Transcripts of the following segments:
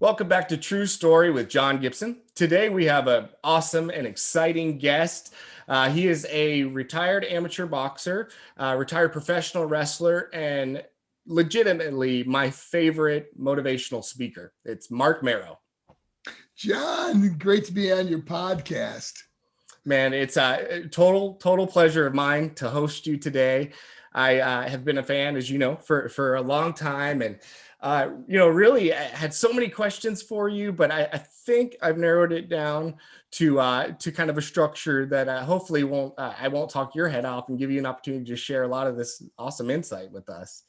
Welcome back to True Story with John Gibson. Today we have an awesome and exciting guest. He is a retired amateur boxer, retired professional wrestler, and legitimately my favorite motivational speaker. It's Marc Mero. John, great to be on your podcast. Man, it's a total pleasure of mine to host you today. I have been a fan, as you know, for a long time, and really I had so many questions for you, but I think I've narrowed it down to kind of a structure that hopefully I won't talk your head off and give you an opportunity to share a lot of this awesome insight with us.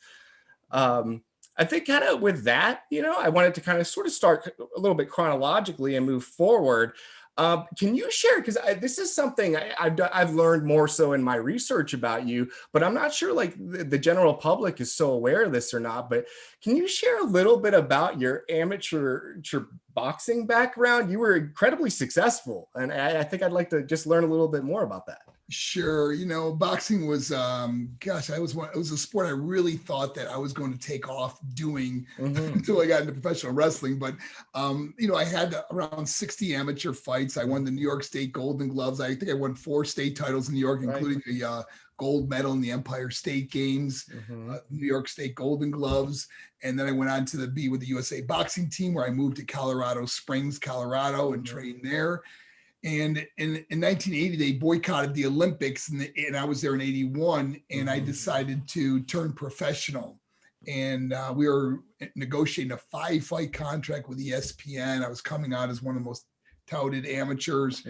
I think kind of with that, I wanted to kind of sort of start a little bit chronologically and move forward. Can you share, because this is something I've learned more so in my research about you, but I'm not sure like the general public is so aware of this or not, but can you share a little bit about your amateur boxing background? You were incredibly successful, and I think I'd like to just learn a little bit more about that. Sure. Boxing was, it was a sport I really thought that I was going to take off doing until I got into professional wrestling. But, I had around 60 amateur fights. I won the New York State Golden Gloves. I think I won 4 state titles in New York, including the gold medal in the Empire State Games, New York State Golden Gloves. And then I went on to be with the USA boxing team, where I moved to Colorado Springs, Colorado, and trained there. And in 1980, they boycotted the Olympics, and I was there in 81, and I decided to turn professional. And we were negotiating a 5-fight contract with ESPN. I was coming out as one of the most touted amateurs.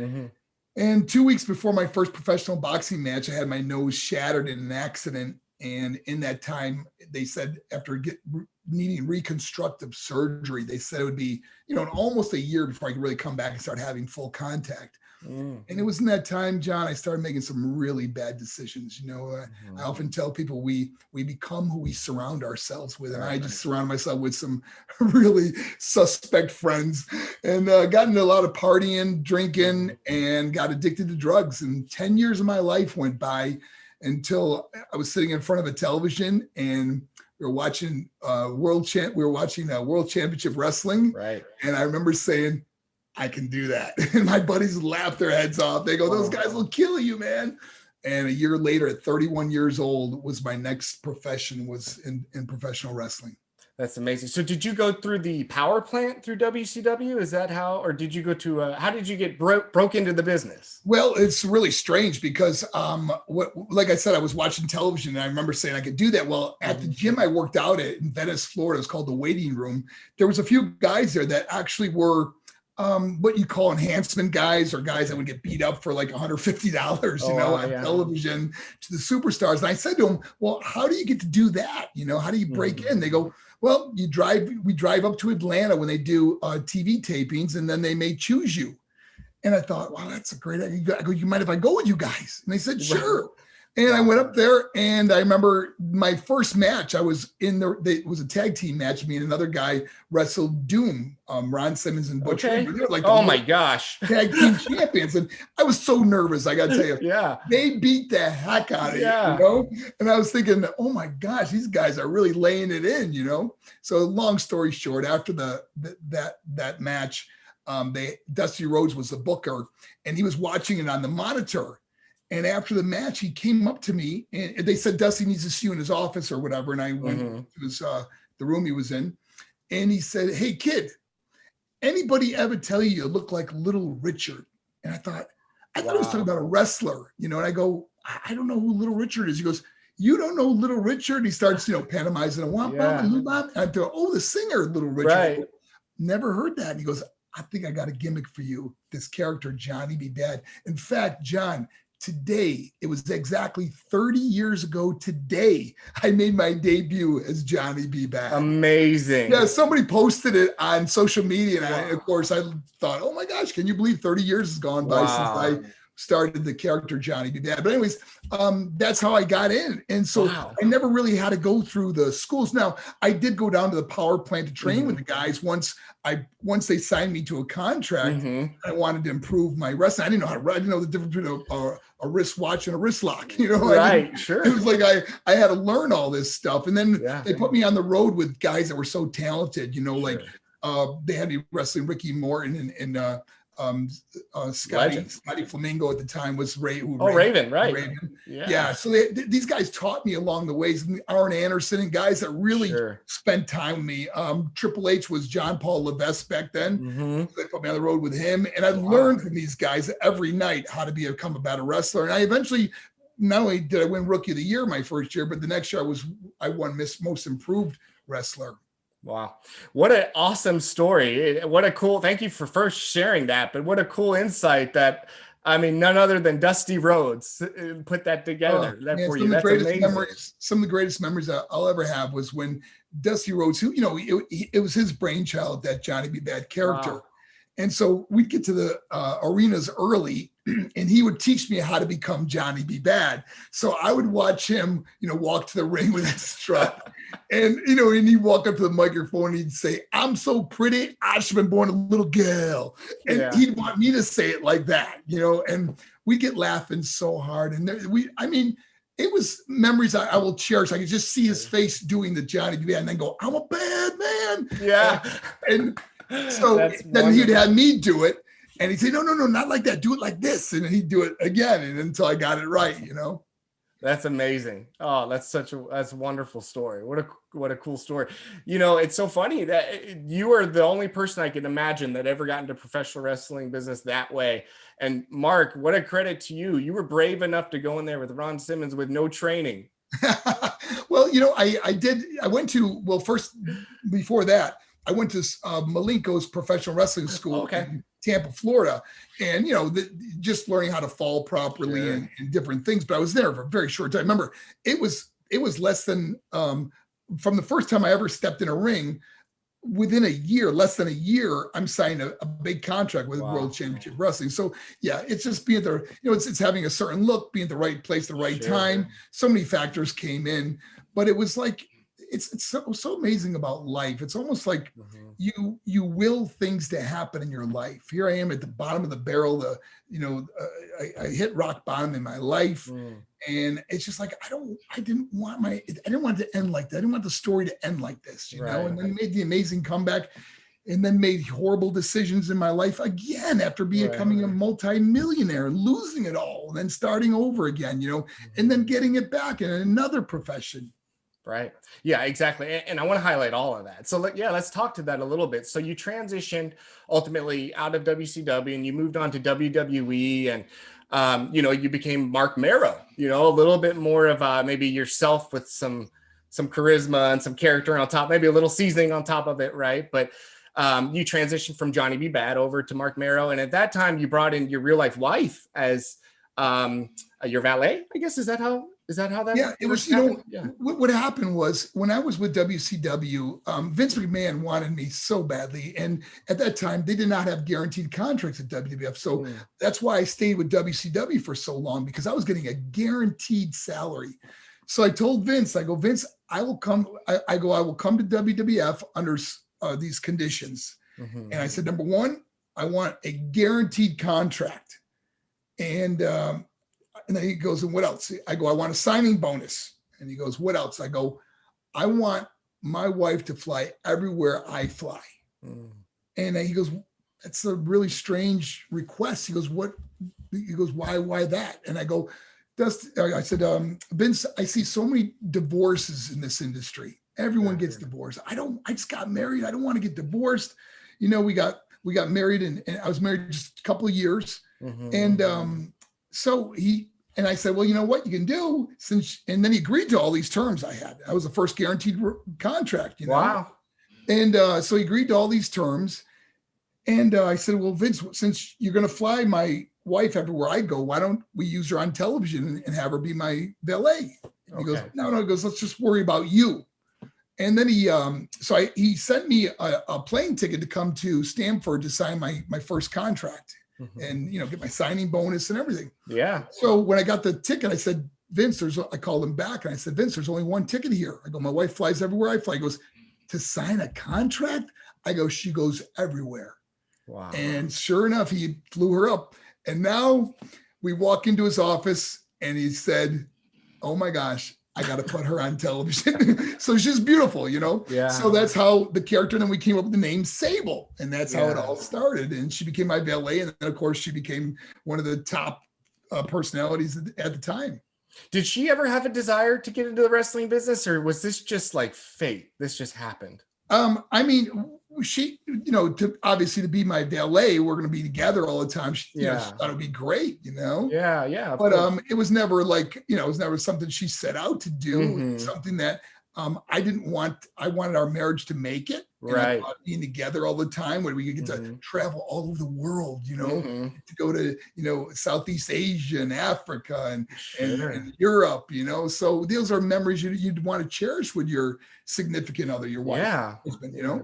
And 2 weeks before my first professional boxing match, I had my nose shattered in an accident. And in that time, they said after needing reconstructive surgery, they said it would be, almost a year before I could really come back and start having full contact. And it was in that time, John, I started making some really bad decisions. I often tell people we become who we surround ourselves with. And I just surrounded myself with some really suspect friends and got into a lot of partying, drinking, and got addicted to drugs. And 10 years of my life went by until I was sitting in front of a television and we were watching World Championship Wrestling. Right. And I remember saying, I can do that. And my buddies laughed their heads off. They go, those guys will kill you, man. And a year later, at 31 years old, was my next profession, was in professional wrestling. That's amazing. So did you go through the power plant through WCW? Is that how, or did you go to, how did you get broke into the business? Well, it's really strange because, like I said, I was watching television and I remember saying I could do that. Well, at the gym I worked out at in Venice, Florida, it's called the Waiting Room. There was a few guys there that actually were what you call enhancement guys, or guys that would get beat up for like $150, on television to the superstars. And I said to them, well, how do you get to do that? How do you break in? They go, well, we drive up to Atlanta when they do TV tapings, and then they may choose you. And I thought, wow, that's a great idea. I go, you mind if I go with you guys? And they said, sure. And I went up there, and I remember my first match, I was it was a tag team match. Me and another guy wrestled Doom, Ron Simmons and Butcher. Okay. They were like, oh my gosh, tag team champions. And I was so nervous, I got to tell you. Yeah. They beat the heck out of you, And I was thinking, oh my gosh, these guys are really laying it in, So long story short, after that match, Dusty Rhodes was the booker, and he was watching it on the monitor. And after the match, he came up to me and they said, Dusty needs to see you in his office or whatever. And I went to the room he was in, and he said, hey kid, anybody ever tell you you look like Little Richard? And I thought he was talking about a wrestler, and I go, I don't know who Little Richard is. He goes, you don't know Little Richard? He starts, pantomizing a womp, and I thought, oh, the singer, Little Richard. Right. Never heard that. And he goes, I think I got a gimmick for you. This character, Johnny B. Bad. In fact, John, today, it was exactly 30 years ago today, I made my debut as Johnny B. Bad. Amazing. Yeah, somebody posted it on social media. And of course, I thought, oh my gosh, can you believe 30 years has gone by since I started the character Johnny B. Bad? But anyways, that's how I got in. And so I never really had to go through the schools. Now, I did go down to the power plant to train with the guys once they signed me to a contract. I wanted to improve my wrestling. I didn't know how to run. I didn't know the difference between a wristwatch and a wrist lock. Right, sure. It was like I had to learn all this stuff. And then they put me on the road with guys that were so talented, like They had me wrestling Ricky Morton Scotty Flamingo at the time was Raven, right? Raven. Yeah. So these guys taught me along the ways. Arn Anderson and guys that really spent time with me. Triple H was John Paul Levesque back then. They put me on the road with him, and I learned from these guys every night how to become a better wrestler. And I eventually, not only did I win Rookie of the Year my first year, but the next year I won Most Improved Wrestler. Wow. What an awesome story. Thank you for first sharing that, but what a cool insight that, I mean, none other than Dusty Rhodes put that together. Some of the greatest memories I'll ever have was when Dusty Rhodes, who, it was his brainchild, that Johnny B. Bad character. Wow. And so we'd get to the arenas early, and he would teach me how to become Johnny B. Bad. So I would watch him, walk to the ring with his strut. And, and he'd walk up to the microphone and he'd say, "I'm so pretty, I should have been born a little girl." And he'd want me to say it like that, and we'd get laughing so hard. And it was memories I will cherish. I could just see his face doing the Johnny B. Bad and then go, "I'm a bad man." Yeah. And so then he'd have me do it. And he'd say, no, not like that. Do it like this. And he'd do it again. And until I got it right, That's amazing. Oh, that's a wonderful story. What a cool story. It's so funny that you are the only person I can imagine that ever got into professional wrestling business that way. And Mark, what a credit to you. You were brave enough to go in there with Ron Simmons with no training. Well, I did. I went to, first, before that, I went to Malenko's professional wrestling school in Tampa, Florida, and just learning how to fall properly and different things. But I was there for a very short time. Remember, it was less than from the first time I ever stepped in a ring. Within less than a year, I'm signing a big contract with World Championship Wrestling. So it's just being there. It's having a certain look, being at the right place, the right time. So many factors came in, but it was like, it's so amazing about life. It's almost like you will things to happen in your life. Here I am at the bottom of the barrel. I hit rock bottom in my life, and it's just like I didn't want it to end like that. I didn't want the story to end like this, And then made the amazing comeback, and then made horrible decisions in my life again after becoming a multi-millionaire and losing it all, and then starting over again, and then getting it back in another profession. Right. Yeah, exactly. And I want to highlight all of that. So let's talk to that a little bit. So you transitioned ultimately out of WCW and you moved on to WWE, and, you became Marc Mero, a little bit more of maybe yourself with some charisma and some character on top, maybe a little seasoning on top of it. Right. But you transitioned from Johnny B. Bad over to Marc Mero. And at that time you brought in your real life wife as your valet, I guess. Is that how that? Yeah, it was. What happened was when I was with WCW, Vince McMahon wanted me so badly, and at that time they did not have guaranteed contracts at WWF. So that's why I stayed with WCW for so long, because I was getting a guaranteed salary. So I told Vince, I go, "Vince, I will come. I will come to WWF under these conditions." And I said, number one, I want a guaranteed contract, and then he goes, "And what else?" I go, "I want a signing bonus." And he goes, "What else?" I go, "I want my wife to fly everywhere I fly." And he goes, "That's a really strange request." He goes, "What?" He goes, "Why that?" And I go, I said, "Vince, I see so many divorces in this industry. Everyone gets divorced. I just got married. I don't want to get divorced. We got married and I was married just a couple of years." And I said, "Well, you know what you can do and then he agreed to all these terms I had. I was the first guaranteed contract, Wow. And so he agreed to all these terms. And I said, "Well, Vince, since you're going to fly my wife everywhere I go, why don't we use her on television and have her be my valet?" He goes, No. He goes, "Let's just worry about you." And then he sent me a plane ticket to come to Stamford to sign my first contract. And get my signing bonus and everything. Yeah. So when I got the ticket, I said, "Vince, I called him back and I said, "Vince, there's only one ticket here." I go, "My wife flies everywhere I fly." He goes, "To sign a contract?" I go, "She goes everywhere." Wow. And sure enough, he flew her up. And now we walk into his office and he said, "Oh my gosh, I got to put her on television. So she's beautiful, you know? Yeah. So that's how the character, and then we came up with the name Sable, and that's how it Yeah. all started. And she became my valet. And then of course she became one of the top personalities at the time. Did she ever have a desire to get into the wrestling business, or was this just like fate? This just happened. I mean, she, you know, obviously to be my valet, we're going to be together all the time. She, you know, she thought it would be great, you know? Yeah. Yeah. But it was never like, you know, it was never something she set out to do. Mm-hmm. It's something that I didn't want. I wanted our marriage to make it. Right. And being together all the time, where we could get to travel all over the world, you know, to go to, you know, Southeast Asia and Africa and Europe, you know. So those are memories you'd want to cherish with your significant other, your wife, husband, you know.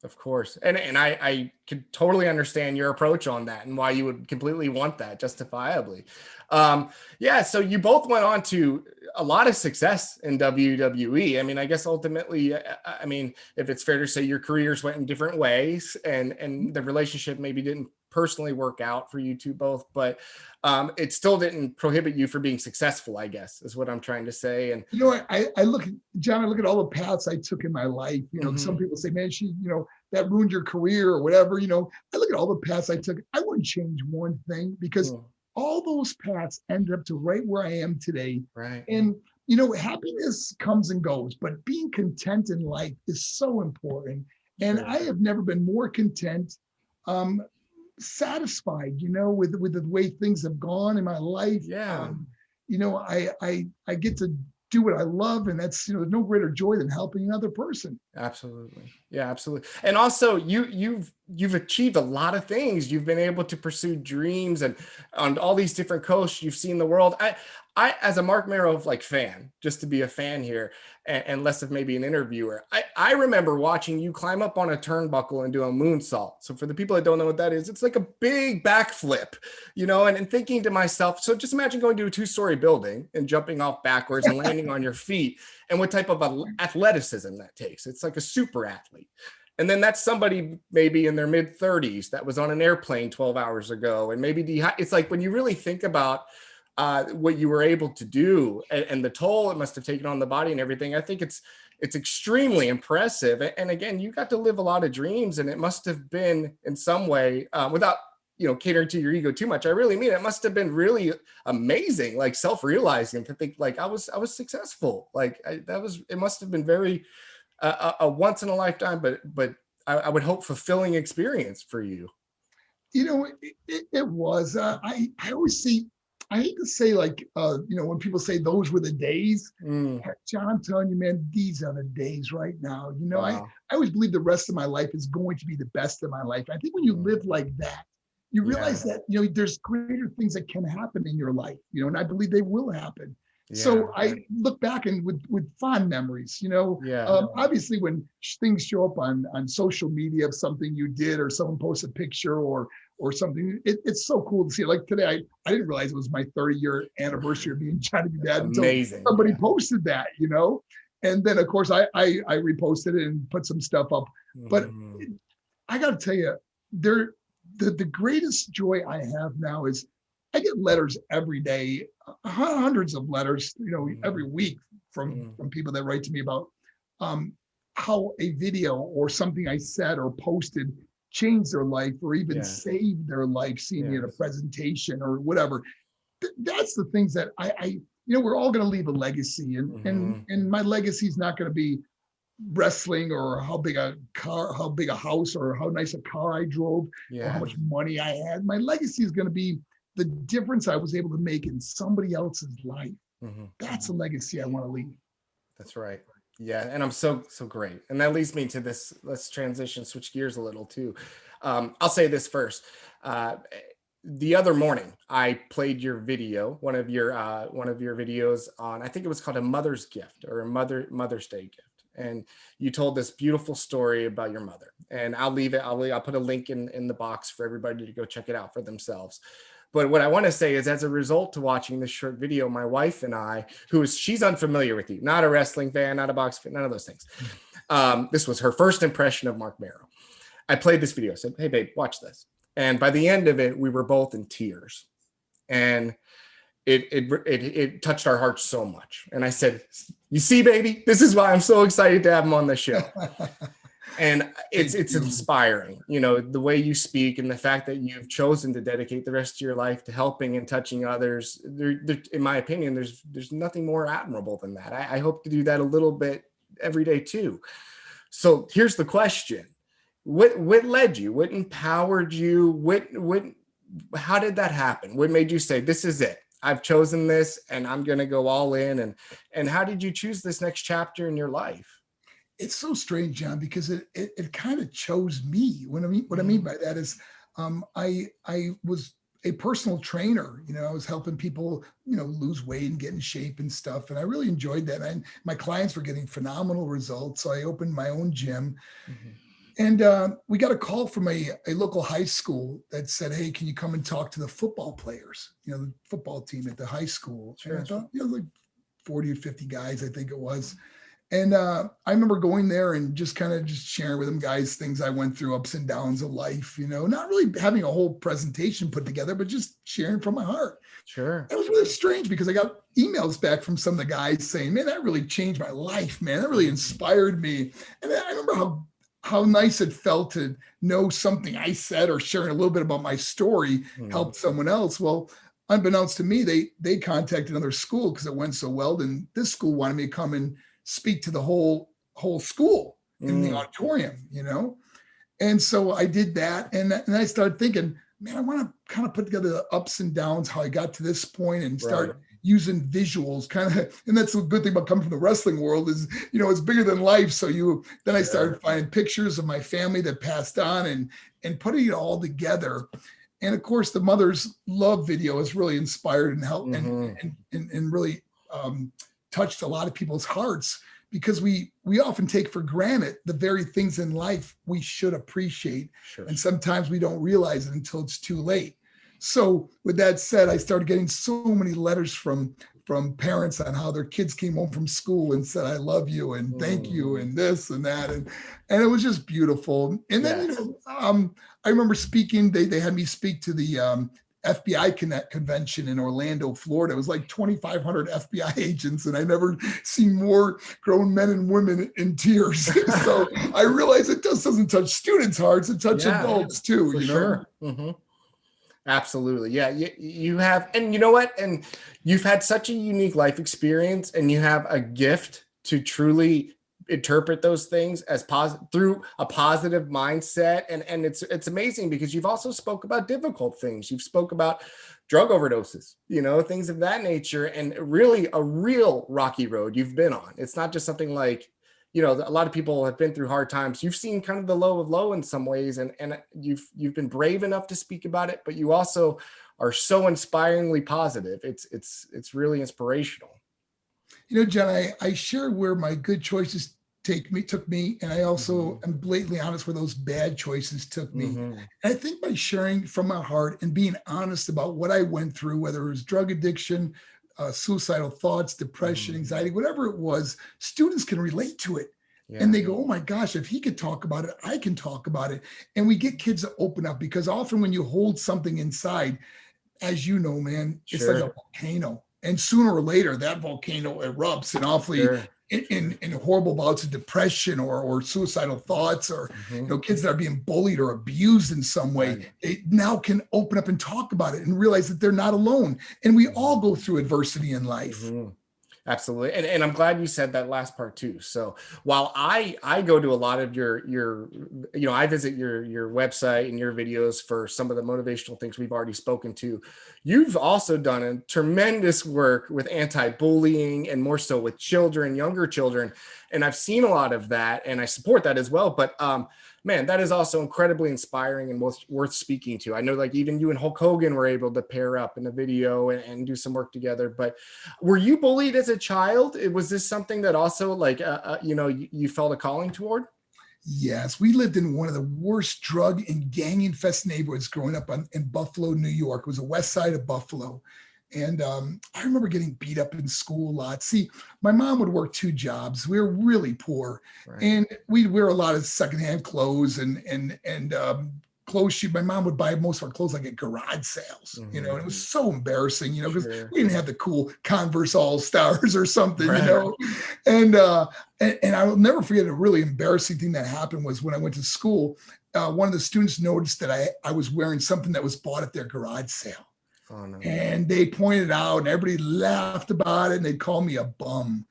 Of course. And I can totally understand your approach on that and why you would completely want that, justifiably. So you both went on to a lot of success in WWE. I mean, I guess ultimately, I mean, if it's fair to say, your careers went in different ways, and the relationship maybe didn't personally work out for you two both, but it still didn't prohibit you from being successful, I guess, is what I'm trying to say. And you know, I look at John, I look at all the paths I took in my life. You know, some people say, man, you know, that ruined your career or whatever. You know, I look at all the paths I took. I wouldn't change one thing, because all those paths ended up to right where I am today. Right. And you know, happiness comes and goes, but being content in life is so important. And I have never been more content, satisfied, you know, with the way things have gone in my life. You know, I get to do what I love, and that's, you know, no greater joy than helping another person. Absolutely. Yeah, absolutely. And also you've achieved a lot of things. You've been able to pursue dreams, and on all these different coasts, you've seen the world. I as a Marc Mero fan, just to be a fan here, and less of maybe an interviewer, I remember watching you climb up on a turnbuckle and do a moonsault. So for the people that don't know what that is, it's like a big backflip, you know, and thinking to myself, so just imagine going to a 2-story building and jumping off backwards and landing on your feet, and what type of athleticism that takes. It's like a super athlete. And then that's somebody maybe in their mid 30s that was on an airplane 12 hours ago. And maybe it's like, when you really think about what you were able to do, and the toll it must have taken on the body and everything, I think it's extremely impressive. And again, you got to live a lot of dreams, and it must have been in some way, without, you know, catering to your ego too much, I really mean, it must have been really amazing, like self-realizing, to think like I was successful. Like it must have been very a once in a lifetime, but I would hope fulfilling experience for you. You know, it was. I always see. I hate to say, like, you know, when people say those were the days, John, I'm telling you, man, these are the days right now. You know, I always believe the rest of my life is going to be the best of my life. I think when you live like that, you realize that, you know, there's greater things that can happen in your life, you know, and I believe they will happen. So I look back and with fond memories, you know. Obviously when things show up on social media of something you did, or someone posts a picture or something, it's so cool to see. Like today, I didn't realize it was my 30-year anniversary of being Johnny Dad until somebody posted that, you know. And then of course I reposted it and put some stuff up. But I got to tell you, the greatest joy I have now is I get letters every day, hundreds of letters, you know, every week from people that write to me about how a video or something I said or posted changed their life, or even saved their life, seeing me at a presentation or whatever. That's the things that I you know, we're all going to leave a legacy, and my legacy is not going to be wrestling, or how big a car, how big a house, or how nice a car I drove, or how much money I had. My legacy is going to be the difference I was able to make in somebody else's life. That's a legacy I want to leave. That's right. Yeah. And I'm so great. And that leads me to this. Let's switch gears a little too. I'll say this first. The other morning I played your video, one of your videos on, I think it was called A Mother's Gift, or a Mother's Day gift. And you told this beautiful story about your mother, and I'll put a link in the box for everybody to go check it out for themselves. But what I want to say is, as a result to watching this short video, my wife and I, she's unfamiliar with you, not a wrestling fan, not a box fan, none of those things. This was her first impression of Marc Mero. I played this video, said, "Hey babe, watch this." And by the end of it, we were both in tears. And it touched our hearts so much. And I said, you see, baby, this is why I'm so excited to have him on the show. And it's inspiring, you know, the way you speak and the fact that you've chosen to dedicate the rest of your life to helping and touching others. In my opinion, there's nothing more admirable than that. I hope to do that a little bit every day too. So here's the question. What led you? What empowered you? How did that happen? What made you say, this is it? I've chosen this and I'm going to go all in. And how did you choose this next chapter in your life? It's so strange, John, because it kind of chose me. What I mean by that is, I was a personal trainer. You know, I was helping people, you know, lose weight and get in shape and stuff, and I really enjoyed that. And my clients were getting phenomenal results, so I opened my own gym. And we got a call from a local high school that said, "Hey, can you come and talk to the football players? You know, the football team at the high school." Sure. And I thought, you know, like 40 or 50 guys, I think it was. And I remember going there and just kind of just sharing with them guys things I went through, ups and downs of life, you know, not really having a whole presentation put together, but just sharing from my heart. Sure. It was really strange because I got emails back from some of the guys saying, "Man, that really changed my life, man. That really inspired me." And I remember how nice it felt to know something I said or sharing a little bit about my story helped someone else. Well, unbeknownst to me, they contacted another school because it went so well. And this school wanted me to come and speak to the whole school in the auditorium, you know? And so I did that. And I started thinking, man, I want to kind of put together the ups and downs, how I got to this point and start using visuals kind of. And that's a good thing about coming from the wrestling world is, you know, it's bigger than life. So then I started finding pictures of my family that passed on and putting it all together. And of course, the Mother's Love video has really inspired and helped and really touched a lot of people's hearts because we often take for granted the very things in life we should appreciate. Sure. And sometimes we don't realize it until it's too late. So with that said, I started getting so many letters from parents on how their kids came home from school and said, "I love you," and "Thank you," and this and that. And it was just beautiful. And then, you know, I remember speaking, they had me speak to the FBI convention in Orlando, Florida. It was like 2,500 FBI agents, and I never seen more grown men and women in tears. So I realized it just doesn't touch students' hearts; it touches adults too. For you know? Sure. Mm-hmm. Absolutely. Yeah. You have, and you know what? And you've had such a unique life experience, and you have a gift to truly interpret those things as through a positive mindset. And it's amazing because you've also spoke about difficult things. You've spoke about drug overdoses, you know, things of that nature, and really a real rocky road you've been on. It's not just something like, you know, a lot of people have been through hard times. You've seen kind of the low of low in some ways, and you've been brave enough to speak about it, but you also are so inspiringly positive. It's really inspirational. You know, John, I share where my good choices took me, and I also am blatantly honest where those bad choices took me. And I think by sharing from my heart and being honest about what I went through, whether it was drug addiction, suicidal thoughts, depression, anxiety, whatever it was, students can relate to it. And they go, "Oh my gosh, if he could talk about it, I can talk about it." And we get kids to open up, because often when you hold something inside, as you know, man, it's like a volcano. And sooner or later, that volcano erupts and awfully in horrible bouts of depression or suicidal thoughts, or you know, kids that are being bullied or abused in some way, they now can open up and talk about it and realize that they're not alone. And we all go through adversity in life. Absolutely. And I'm glad you said that last part too. So while I go to a lot of your, you know, I visit your website and your videos for some of the motivational things we've already spoken to, you've also done a tremendous work with anti-bullying, and more so with children, younger children. And I've seen a lot of that, and I support that as well. But man, that is also incredibly inspiring and worth speaking to. I know, like, even you and Hulk Hogan were able to pair up in a video and do some work together. But were you bullied as a child? Was this something that also, like, you know, you felt a calling toward? Yes, we lived in one of the worst drug and gang infested neighborhoods growing up in Buffalo, New York. It was the west side of Buffalo. And I remember getting beat up in school a lot. See, my mom would work 2 jobs. We were really poor, and we'd wear a lot of secondhand clothes and clothes. My mom would buy most of our clothes like at garage sales, you know, and it was so embarrassing, you know, because we didn't have the cool Converse All Stars or something, you know, and I will never forget a really embarrassing thing that happened was when I went to school, one of the students noticed that I was wearing something that was bought at their garage sale. Oh, no. And they pointed out and everybody laughed about it and they'd call me a bum.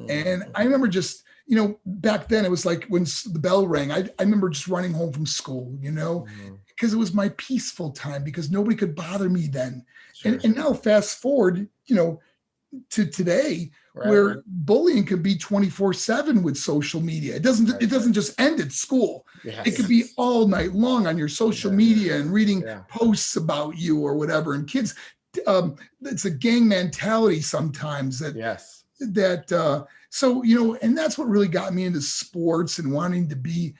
And I remember just, you know, back then it was like when the bell rang, I remember just running home from school, you know, because it was my peaceful time because nobody could bother me then. And now fast forward, you know, to today where bullying could be 24/7 with social media. It doesn't just end at school. Yes. It could be all night long on your social media and reading posts about you or whatever. And kids, it's a gang mentality sometimes so, you know, and that's what really got me into sports and wanting to be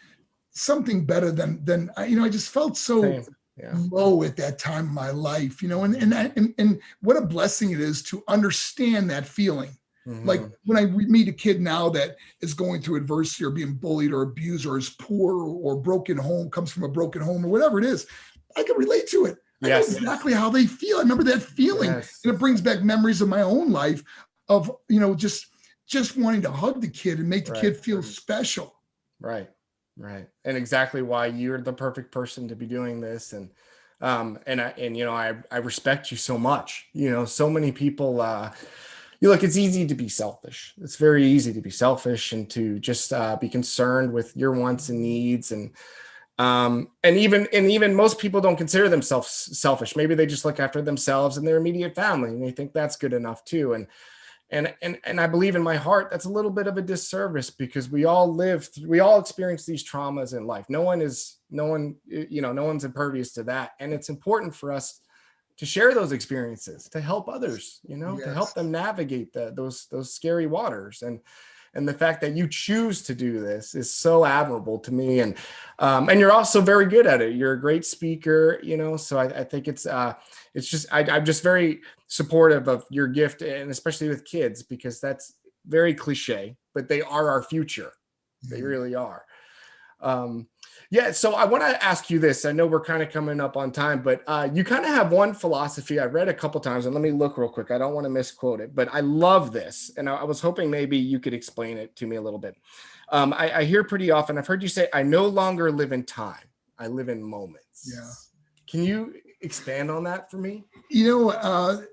something better than you know, I just felt so low at that time of my life, you know, and what a blessing it is to understand that feeling. Like when I meet a kid now that is going through adversity or being bullied or abused or is poor or broken home, comes from a broken home or whatever it is, I can relate to it. I know exactly how they feel. I remember that feeling. And it brings back memories of my own life of, you know, just wanting to hug the kid and make the kid feel special. Right. And exactly why you're the perfect person to be doing this. And you know, I respect you so much. You know, so many people, you look, it's easy to be selfish. It's very easy to be selfish and to just be concerned with your wants and needs. And even most people don't consider themselves selfish. Maybe they just look after themselves and their immediate family, and they think that's good enough too. And I believe in my heart that's a little bit of a disservice because we all experience these traumas in life. No one's impervious to that. And it's important for us to share those experiences, to help others, you know, to help them navigate those scary waters. And the fact that you choose to do this is so admirable to me. And you're also very good at it. You're a great speaker, you know, so I think I'm just very supportive of your gift, and especially with kids, because that's very cliche, but they are our future. They really are. So I want to ask you this. I know we're kind of coming up on time, but you kind of have one philosophy I've read a couple times, and let me look real quick. I don't want to misquote it, but I love this. And I was hoping maybe you could explain it to me a little bit. I hear pretty often, I've heard you say, I no longer live in time. I live in moments. Yeah. Can you expand on that for me? You know,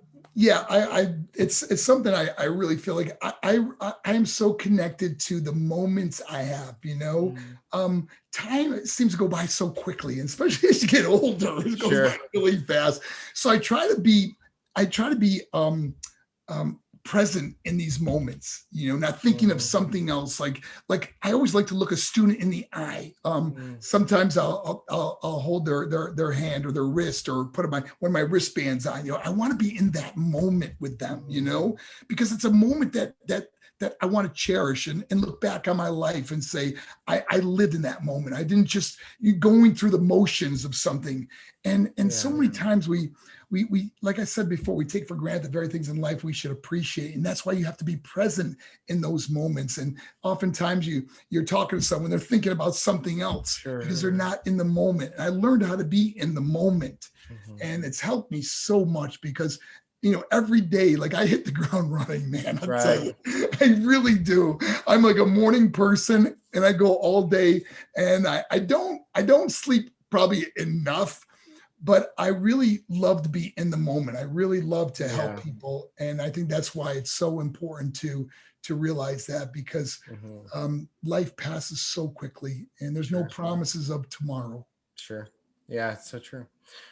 it's something I really feel like I am so connected to the moments I have, you know. Time seems to go by so quickly, and especially as you get older, it goes by really fast. So I try to be present in these moments, you know, not thinking of something else. Like I always like to look a student in the eye. Sometimes I'll hold their hand or their wrist or put one of my wristbands on. You know, I want to be in that moment with them, you know, because it's a moment that I want to cherish and look back on my life and say, I lived in that moment. I didn't just going through the motions of something. And so many times we, like I said before, we take for granted the very things in life we should appreciate. And that's why you have to be present in those moments. And oftentimes you're talking to someone, they're thinking about something else because they're not in the moment. And I learned how to be in the moment. And it's helped me so much because, you know, every day, like I hit the ground running, man. I'll tell you, I really do. I'm like a morning person and I go all day, and I don't sleep probably enough, but I really love to be in the moment. I really love to help people. And I think that's why it's so important to realize that, because life passes so quickly and there's no promises of tomorrow. Sure. Yeah, it's so true.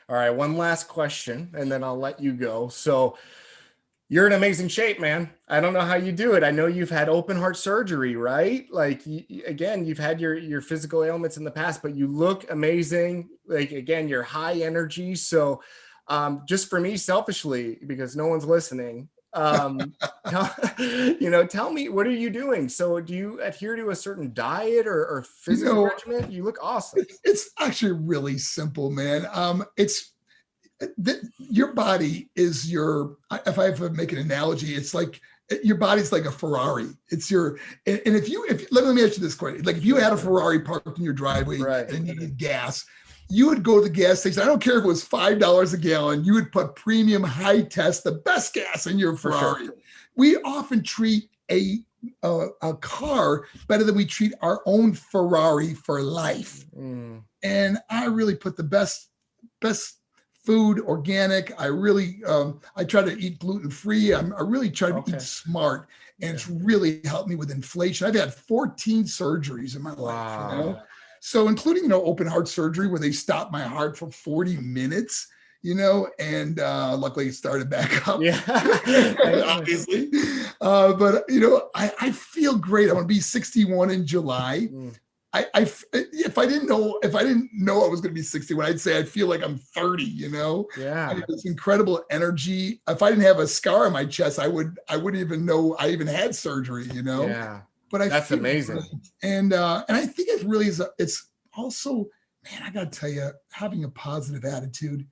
All right, one last question and then I'll let you go. So you're in amazing shape, man. I don't know how you do it. I know you've had open heart surgery, right? Like, again, you've had your physical ailments in the past, but you look amazing. Like, again, you're high energy. So just for me, selfishly, because no one's listening, tell me, what are you doing? So do you adhere to a certain diet or physical regimen? You look awesome. It's actually really simple, man. Your body is if I have to make an analogy, it's like your body's like a Ferrari. It's and if let me ask you this question. Like if you had a Ferrari parked in your driveway and it needed gas, you would go to the gas station. I don't care if it was $5 a gallon. You would put premium high test, the best gas in your Ferrari. Sure. We often treat a car better than we treat our own Ferrari for life. And I really put the best food, organic. I really, I try to eat gluten-free. I really try to eat smart, and it's really helped me with inflation. I've had 14 surgeries in my life, you know? So including, you know, open heart surgery where they stopped my heart for 40 minutes, you know, and luckily it started back up, obviously. But, you know, I feel great. I'm going to be 61 in July. If I didn't know I was going to be 61, I'd say I feel like I'm 30, you know? Yeah. And it's incredible energy. If I didn't have a scar on my chest, I wouldn't even know I even had surgery, you know? Yeah. But that's amazing. Great. And I think it really is, it's also, man, I got to tell you, having a positive attitude,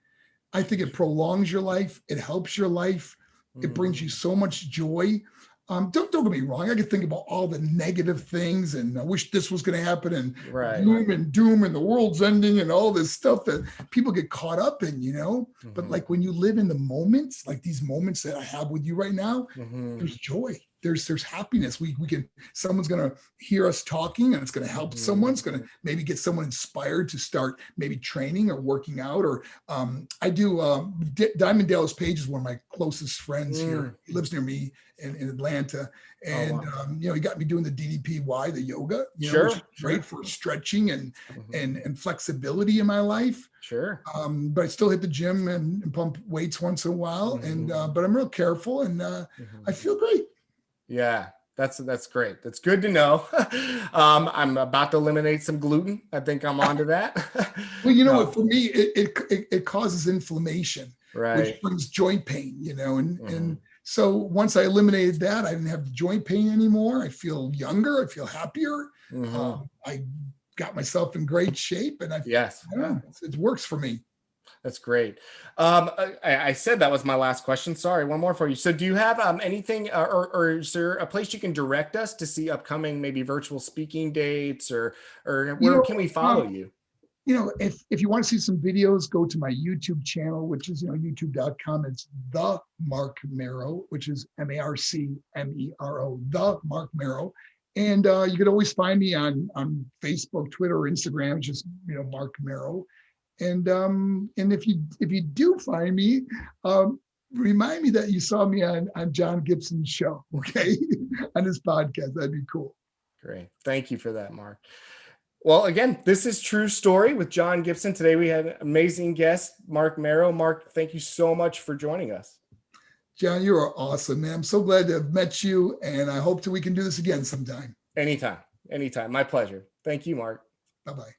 I think it prolongs your life. It helps your life. It brings you so much joy. Don't get me wrong. I could think about all the negative things, and I wish this was going to happen, and gloom and doom, and the world's ending, and all this stuff that people get caught up in, you know. But like when you live in the moments, like these moments that I have with you right now, there's joy. There's happiness. We can. Someone's going to hear us talking, and it's going to help someone. It's going to maybe get someone inspired to start maybe training or working out. Or I do. Diamond Dallas Page is one of my closest friends here. He lives near me in Atlanta, and you know, he got me doing the DDPY, the yoga, you know, which is great for stretching and flexibility in my life. But I still hit the gym and pump weights once in a while, and but I'm real careful, and I feel great. Yeah, that's great. That's good to know. I'm about to eliminate some gluten. I think I'm onto that. Well, you know what? For me, it causes inflammation, right, which brings joint pain. You know, and so once I eliminated that, I didn't have the joint pain anymore. I feel younger. I feel happier. I got myself in great shape, and I don't know, it works for me. That's great. I said that was my last question. Sorry, one more for you. So do you have anything or is there a place you can direct us to see upcoming maybe virtual speaking dates, or where can we follow you? You know, if you want to see some videos, go to my YouTube channel, which is, you know, youtube.com. It's the Marc Mero, which is MARCMERO, the Marc Mero. And you could always find me on Facebook, Twitter, or Instagram, just, you know, Marc Mero. And if you do find me, remind me that you saw me on John Gibson's show, okay, on his podcast. That'd be cool. Great. Thank you for that, Marc. Well, again, this is True Story with John Gibson. Today we had an amazing guest, Marc Mero. Marc, thank you so much for joining us. John, you are awesome, man. I'm so glad to have met you, and I hope that we can do this again sometime. Anytime. My pleasure. Thank you, Marc. Bye-bye.